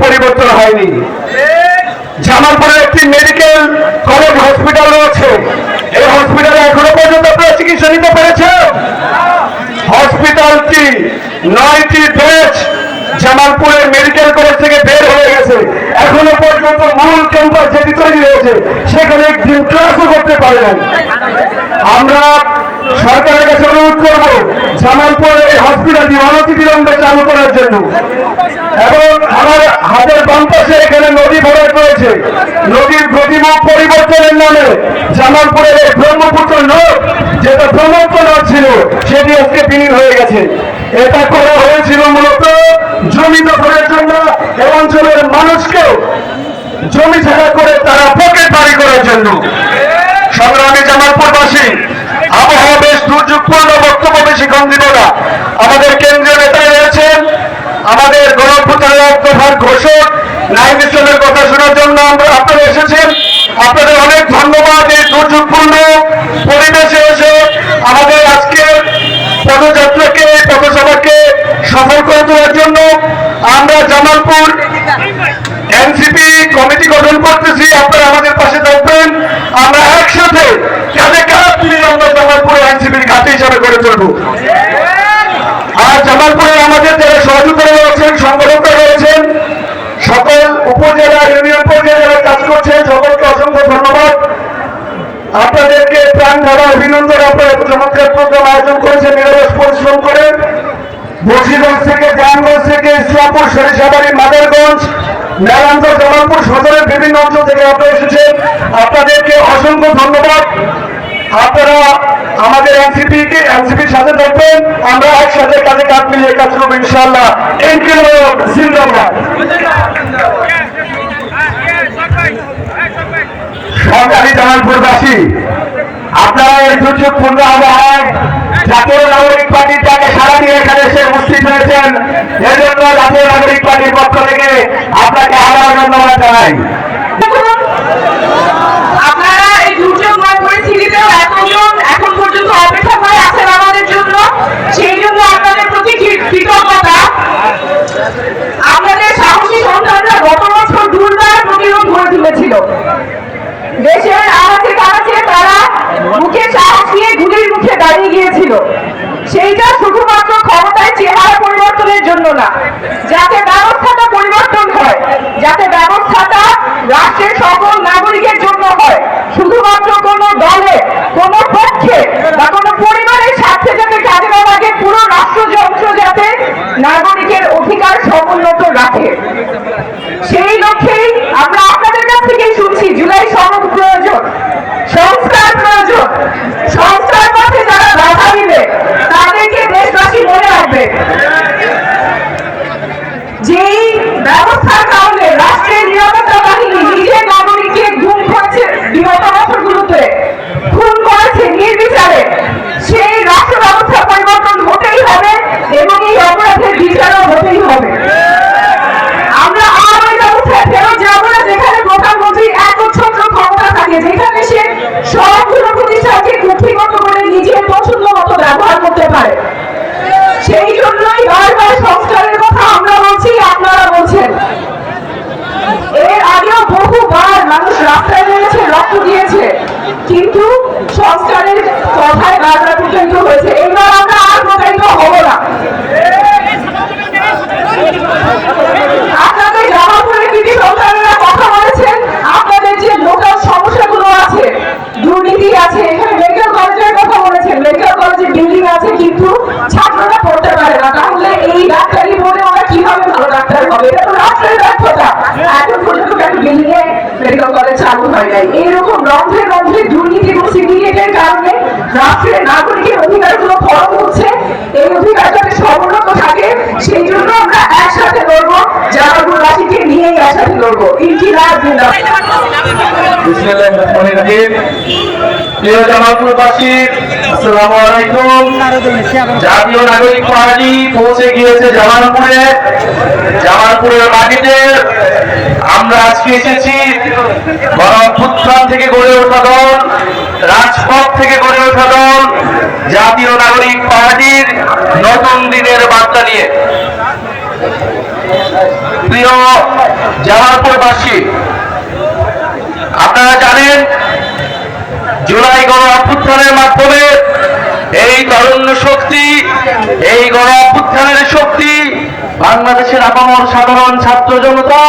পরিবর্তন হয়নি। জামালপুরে একটি মেডিকেল কলেজ হসপিটাল রয়েছে, এই হসপিটালে এখনো পর্যন্ত আপনারা চিকিৎসা নিতে পেরেছেন? হসপিটালটি 9টি বেড জামালপুরের মেডিকেল কলেজ থেকে বের হয়ে গেছে, এখনো পর্যন্ত মূল ক্যাম্পাস যেটি তৈরি হয়েছে সেখানে একদিন ক্লাসও করতে পারেন। আমরা সরকারের কাছে অনুরোধ করব জামালপুরের এই হসপিটালটি অনতিবিলম্বে চালু করার জন্য। এবং আমার হাতের বাম পাশে এখানে নদী ভরাট রয়েছে, নদীর গতিমুখ পরিবর্তনের নামে জামালপুরের এই ব্রহ্মপুত্র নদ, যেটা ব্রহ্মপুত্র নদ ছিল, সেটি আজকে বিলীন হয়ে গেছে। এটা করা হয়েছিল মূলত জমি দখলের জন্য, এই অঞ্চলের মানুষকে জমি ছাড়া করে তারা পকেট বাড়ি করার জন্য। সংগ্রামী জামালপুরবাসী, আবহাওয়া বেশ দুর্যোগপূর্ণ, বক্তব্য বেশিক্ষণ দিব না। আমাদের কেন্দ্রীয় নেতা রয়েছেন, আমাদের গণঅভ্যুত্থানের এক দফার ঘোষক নাহিদ ইসলামের কথা শোনার জন্য আপনারা এসেছেন। আপনাদের অনেক ধন্যবাদ এই দুর্যোগপূর্ণ পরিবেশে এসে আমাদের আজকের পদযাত্রাকে, পথসভাকে সফল করে তোলার জন্য। আমরা জামালপুর এনসিপি কমিটি গঠন করতেছি, আপনারা আমাদের পাশে থাকবেন। আমরা একসাথে কাঁধে কাঁধ মিলিয়ে আমরা জামালপুর এনসিপির ঘাঁটি হিসাবে গড়ে তুলব। আর জামালপুরে আমাদের যারা সহযোগিতা রয়েছেন, সংগঠকরা রয়েছেন, সকল উপজেলা ইউনিয়ন পর্যায়ে যারা কাজ করছেন, সকলকে অসংখ্য ধন্যবাদ। আপনাদেরকে প্রাণ ঢালা অভিনন্দন। আপনারা চমৎকার প্রোগ্রাম আয়োজন করেছেন, নিরলস পরিশ্রম করে বসিরগঞ্জ থেকে, জাহানগঞ্জ থেকে, ইসলামপুর, সরিষাবাড়ি, মাদারগঞ্জ, মেলান্দহ, জামালপুর সদরের বিভিন্ন অঞ্চল থেকে আপনারা এসেছেন। আপনাদেরকে অসংখ্য ধন্যবাদ। আপনারা আমাদের এনসিপির সাথে থাকবেন, আমরা একসাথে কাঁধে কাঁধ মিলিয়ে কাজ করবো ইনশাআল্লাহ। জিন্দাবাদ। সরকারি জামালপুরবাসী, আপনারা এই দুর্যোগপূর্ণ আবহাওয়ায় জাতীয় নাগরিক পার্টির তাকে সারা দিয়ে এখানে এসে উপস্থিত হয়েছেন, এজন্য জাতীয় নাগরিক পার্টির পক্ষ থেকে আপনাকে আবার ধন্যবাদ জানাই। আপনারা এই দুর্যোগময় পরিস্থিতিতেও এতজন এখন পর্যন্ত অপেক্ষা করে আছেন আমাদের জন্য, সেই জন্য আপনাদের প্রতি কৃতজ্ঞতা। আমাদের সাহসী সন্তানরা গত বছর দুর্বার প্রতিরোধ গড়ে তুলেছিল। দেশের আনাচে কানাচে তারা মুখে সাহস নিয়ে গুলির মুখে দাঁড়িয়ে গিয়েছিল। সেইটা শুধুমাত্র ক্ষমতায় চেহারা পরিবর্তনের জন্য না, যাতে ব্যবস্থাটা পরিবর্তন হয়, যাতে ব্যবস্থাটা রাষ্ট্রের সকল নাগরিকের জন্য হয়, শুধুমাত্র কোন দলে, কোন পক্ষে বা কোন পরিবারের স্বার্থে যাতে কাজে না লাগে, পুরো রাষ্ট্রযন্ত্র যাতে নাগরিকের অধিকার সমুন্নত রাখে। সেই লক্ষ্যেই আমরা আপনাদের কাছ থেকেই শুনছি জুলাই সনদ প্রয়োজন, সংস্কার প্রয়োজন। সংস্কার পথে যারা বাধা দিবে তাদেরকে দেশবাসী মনে রাখবে। যেই ব্যবস্থার কারণে রাষ্ট্রের নিরাপত্তা বাহিনী নিজের নাগরিককে গুম করেছে বিগত বছরগুলোতে, খুন করেছে নির্বিচারে, সেই রাষ্ট্র ব্যবস্থা পরিবর্তন হতেই হবে এবং এই অপরাধের বিচারও হতেই হবে। আমরা আর ওই ব্যবস্থায় ফেরত যাব না যেখানে প্রধানমন্ত্রীর একচ্ছত্র ক্ষমতা থাকে, যেখানে সে সবগুলো প্রতিষ্ঠানকে কুক্ষিগত করে নিজের পছন্দ মতো ব্যবহার করতে পারে। সেই জন্যই বারবার সংস্কারের কথা আমরা বলছি, আপনারা বলছেন। এর আগেও বহুবার মানুষ রাস্তায় নেমেছে, রক্ত দিয়েছে, কিন্তু সংস্কারের কথায় বারবার প্রচারিত হয়েছে। এবার আমরা আর প্রচারিত হব না। আপনাদের জামালপুরের কৃতি সন্তানেরা কথা বলেছেন, আপনাদের যে লোকাল সমস্যাগুলো আছে, দুর্নীতি আছে, এখানে মেডিকেল কলেজের কথা বলেছেন, মেডিকেল কলেজের বিল্ডিং আছে কিন্তু ছাত্ররা পড়তে পারে না, তাহলে এই ডাক্তারি বোর্ডে ওরা কিভাবে ভালো ডাক্তার হবে? এটা তো রাষ্ট্রের ব্যর্থতা। এখন পর্যন্ত কেন বিল্ডিং এ মেডিকেল কলেজ চালু হয় নাই? এইরকম রন্ধ্রে রন্ধ্রে দুর্নীতি এবং সিন্ডিকেটের কারণে রাষ্ট্রের নাগরিকের অধিকারগুলো খর্ব হচ্ছে। এই অধিকার যাতে সমুন্নত থাকে, সেই জন্য আমরা একসাথে লড়বো, জামালপুরবাসীকে নিয়েই একসাথে লড়বো। ইনকিলাব জিন্দাবাদ। প্রিয় জামালপুরবাসী, আসসালামু আলাইকুম। জাতীয় নাগরিক পার্টি পৌঁছে গিয়েছে জামালপুরে, জামালপুরের মাটিতে। আমরা আজকে এসেছি গণঅভ্যুত্থান থেকে গড়ে ওঠা দল, রাজপথ থেকে গড়ে ওঠা দল জাতীয় নাগরিক পার্টির নতুন দিনের বার্তা নিয়ে। প্রিয় জামালপুরবাসী, আপনারা জানেন জুলাই গণ অভ্যুত্থানের মাধ্যমে এই তরুণ শক্তি, এই গণ অভ্যুত্থানের শক্তি বাংলাদেশের আপামর সাধারণ ছাত্র জনতা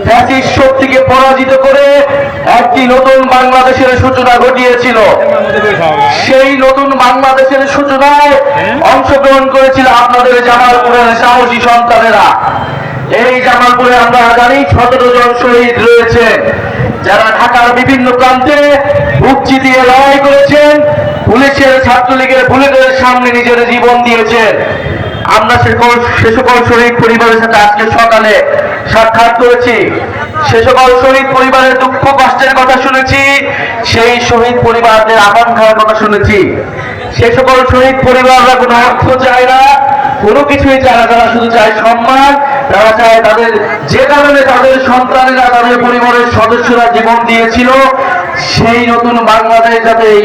ফ্যাসিস্ট শক্তিকে পরাজিত করে একটি নতুন বাংলাদেশের সূচনা ঘটিয়েছিল। সেই নতুন বাংলাদেশের সূচনায় অংশগ্রহণ করেছিল আপনাদের জামালপুরের সাহসী সন্তানেরা। এই জামালপুরে আমরা জানি 17 জন শহীদ রয়েছেন, যারা ঢাকার বিভিন্ন প্রান্তে বুক চিতিয়ে লড়াই করেছেন, পুলিশের ছাত্রলীগের বুলেটের সামনে নিজের জীবন দিয়েছেন। আমরা সে সকল শহীদ পরিবারের সাথে আজকে সকালে সাক্ষাৎ করেছি, সে সকল শহীদ পরিবারের দুঃখ কষ্টের কথা শুনেছি, সেই শহীদ পরিবারদের আকাঙ্ক্ষার কথা শুনেছি। সে সকল শহীদ পরিবাররা কোনো অর্থ চায় না, কোনো কিছুই চায় না, তারা শুধু চায় সম্মান। তারা চায় তাদের যে কারণে তাদের সন্তানেরা, তাদের পরিবারের সদস্যরা জীবন দিয়েছিল, সেই নতুন বাংলাদেশ যাতে এই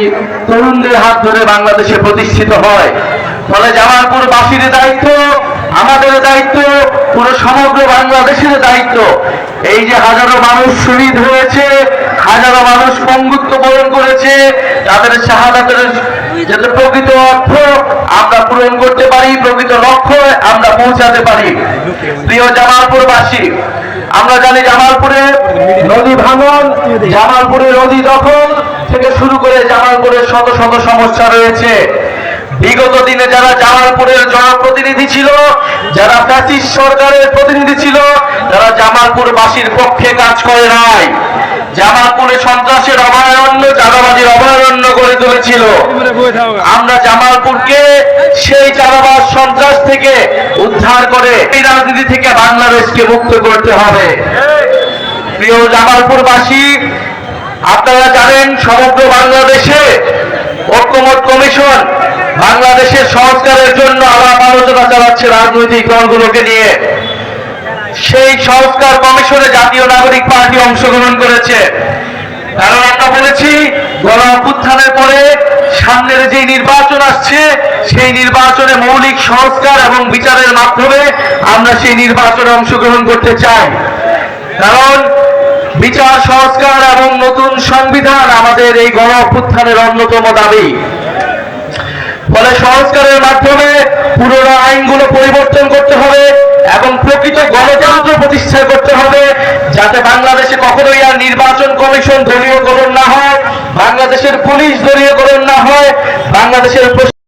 তরুণদের হাত ধরে বাংলাদেশে প্রতিষ্ঠিত হয়। ফলে জামালপুরবাসীর দায়িত্ব, আমাদের দায়িত্ব, পুরো সমগ্র বাংলাদেশের দায়িত্ব, এই যে হাজারো মানুষ শহীদ হয়েছে, হাজারো মানুষ পঙ্গুত্ব বরণ করেছে, তাদের শাহাদাতের যাতে প্রকৃত অর্থ আমরা পূরণ করতে পারি, প্রকৃত লক্ষ্য আমরা পৌঁছাতে পারি। প্রিয় জামালপুরবাসী, আমরা জানি জামালপুরে নদী ভাঙন, জামালপুরে নদী দখল থেকে শুরু করে জামালপুরের শত শত সমস্যা রয়েছে। বিগত দিনে যারা জামালপুরের জনপ্রতিনিধি ছিল, যারা ফ্যাসিস্ট সরকারের প্রতিনিধি ছিল, তারা জামালপুরবাসীর পক্ষে কাজ করে নাই। জামালপুরে সন্ত্রাসের অভয়ারণ্য, চাঁদাবাজির অভয়ারণ্য গড়ে তুলেছিল। আমরা জামালপুরকে সেই চাঁদাবাজ সন্ত্রাস থেকে উদ্ধার করে এই রাজনীতি থেকে বাংলাদেশকে মুক্ত করতে হবে। প্রিয় জামালপুরবাসী, আপনারা জানেন সমগ্র বাংলাদেশে ঐক্যমত কমিশন বাংলাদেশের সংস্কারের জন্য আলাপ আলোচনা চালাচ্ছে রাজনৈতিক দলগুলোকে নিয়ে। সেই সংস্কার কমিশনে জাতীয় নাগরিক পার্টি অংশগ্রহণ করেছে। কারণ আমরা বলেছি গণ অভ্যুত্থানের পরে সামনের যে নির্বাচন আসছে, সেই নির্বাচনে মৌলিক সংস্কার এবং বিচারের মাধ্যমে আমরা সেই নির্বাচনে অংশগ্রহণ করতে চাই। কারণ বিচার সংস্কার এবং নতুন সংবিধান আমাদের এই গণ অভ্যুত্থানের অন্যতম দাবি। ফলে সংস্কারের মাধ্যমে পুরনো আইনগুলো পরিবর্তন করতে হবে এবং প্রকৃত গণতন্ত্র প্রতিষ্ঠা করতে হবে, যাতে বাংলাদেশে কখনোই আর নির্বাচন কমিশন দলীয়করণ না হয়, বাংলাদেশের পুলিশ দলীয়করণ না হয়, বাংলাদেশের